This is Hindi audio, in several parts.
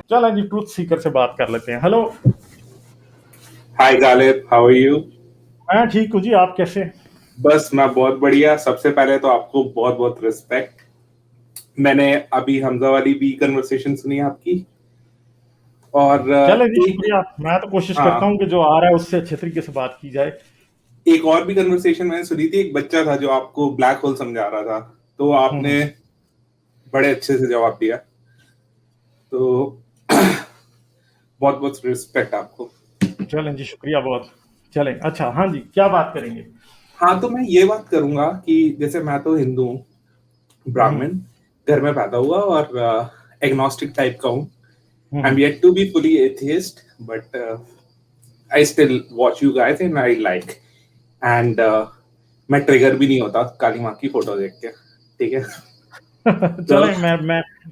चलें जी, ट्रूथ सीकर से बात कर लेते हैं। Hello. Hi Ghalib, how are you? मैं ठीक हूँ जी, आप कैसे? बस मैं बहुत बढ़िया। सबसे पहले तो आपको बहुत बहुत रिस्पेक्ट। मैंने अभी हमजा वाली भी कन्वर्सेशन सुनी आपकी। और चलें जी, एक शुक्रिया। मैं तो कोशिश करता हाँ, हूँ कि जो आ रहा है उससे अच्छे तरीके से बात की जाए। एक और भी कन्वर्सेशन मैंने सुनी थी। एक बच्चा था जो आपको ब्लैक होल समझा रहा था, तो हम्म। आपने बड़े अच्छे से जवाब दिया। तो बहुत बहुत रिस्पेक्ट आपको। चलें जी, शुक्रिया बहुत। चलें, अच्छा, हाँ जी, क्या बात करेंगे? हाँ, तो मैं ये बात करूंगा कि जैसे मैं तो हिंदू हूँ, हम्म। ब्राह्मण घर में पैदा हुआ और एग्नोस्टिक टाइप का हूँ। हम्म। I'm yet to be fully atheist, but I still watch you guys and I like. And मैं ट्रिगर भी नहीं होता काली माँ की फोटो देख के, ठीक है? तो चलें,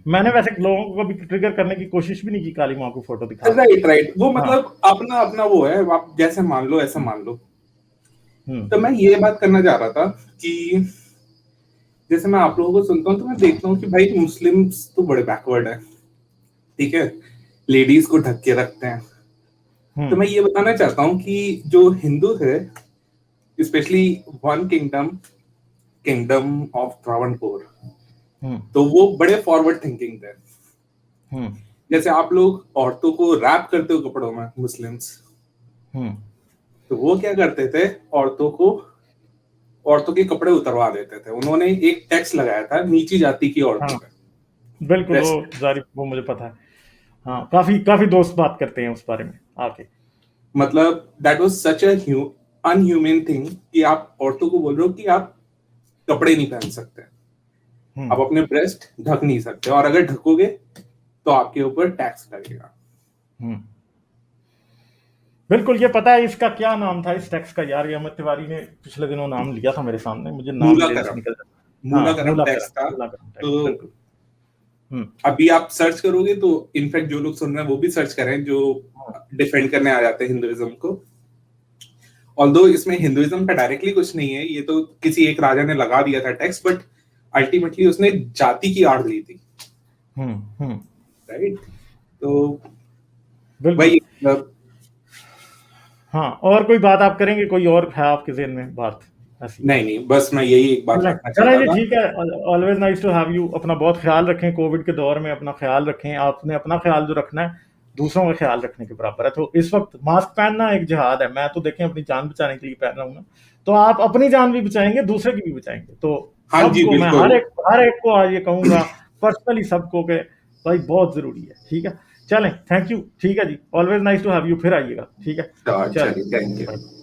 मैंने वैसे लोगों को कभी ट्रिगर करने की कोशिश भी नहीं की काली माँ को फोटो दिखा के। राइट राइट, वो हाँ। मतलब अपना अपना वो है, आप जैसे मान लो ऐसा हम्म। मान लो। हम्म। तो मैं ये बात करना चाह रहा था कि जैसे मैं आप लोगों को सुनता हूँ तो मैं देखता हूँ कि भाई मुस्लिम्स तो बड़े बैकवर्ड है, ठीक है? लेडीज को ढक के रखते हैं। तो हम्म। मैं ये बताना चाहता हूँ कि जो हिंदू थे, specially one kingdom, kingdom of Travancore, hmm. तो वो बड़े फॉरवर्ड थिंकिंग थे। हम्म। जैसे आप लोग औरतों को रैप करते हो कपड़ों में, मुस्लिम्स, हम्म। तो वो क्या करते थे? औरतों के कपड़े उतरवा देते थे। उन्होंने एक टैक्स लगाया था नीची जाति की औरतों हाँ, पे, बिल्कुल, वो वेस्ट। जारी, वो मुझे पता है। हाँ, काफी काफी दोस्त बात करते हैं उस बारे में आके। मतलब that was such a unhuman thing कि आप औरतों को बोल रहे हो कि आप कपड़े नहीं पहन सकते, आप हम्म। अपने ब्रेस्ट ढक नहीं सकते, और अगर ढकोगे तो आपके ऊपर टैक्स लगेगा। हम्म। बिल्कुल, ये पता है इसका क्या नाम था इस टैक्स का यार? ये अमित तिवारी ने पिछले दिनों नाम लिया था मेरे सामने, मुझे नाम लेने से मूलाकरम, निकल जाता। हाँ, मूलाकरम टैक्स था। मूलाकरम तो टैक्स, बिल्कुल। हम्म। अभी आप सर्च करोगे तो इनफैक्ट जो लोग सुन रहे हैं वो भी सर्च करें, जो हाँ। डिफेंड करने आ जाते हैं हिंदुइज्म को। ऑल्दो इसमें हिंदुइज्म का डायरेक्टली कुछ नहीं है, ये तो किसी एक राजा ने लगा दिया था टैक्स, बट अल्टीमेटली उसने जाति की आड़ ली थी, हम्म। हम्म। राइट? तो बिल्कुल। वही मतलब, हाँ, और कोई बात आप करेंगे? कोई और है आपके ज़हन में बात ऐसी? नहीं नहीं, बस मैं यही एक बात चलें रखना चलें चाहता जी, था। ठीक है। Always nice to have you. अपना बहुत ख्याल रखें, कोविड के दौर में अपना ख्याल रखें। आपने अपना ख्याल जो रखना है, दूसरों का ख्याल रखने के बराबर है। तो इस वक्त मास्क पहनना एक जिहाद है। मैं तो देखें अपनी जान बचाने के लिए पहन रहा हूँ ना, तो आप अपनी जान भी बचाएंगे, दूसरे की भी बचाएंगे। तो हाँ जी, सबको मैं बिल्कुल। हर एक को आज ये कहूंगा, पर्सनली सबको, के भाई बहुत जरूरी है। ठीक है, चलें, थैंक यू। ठीक है जी, always nice to have you. फिर आइएगा, ठीक है। चलिए, चलें। Thank you.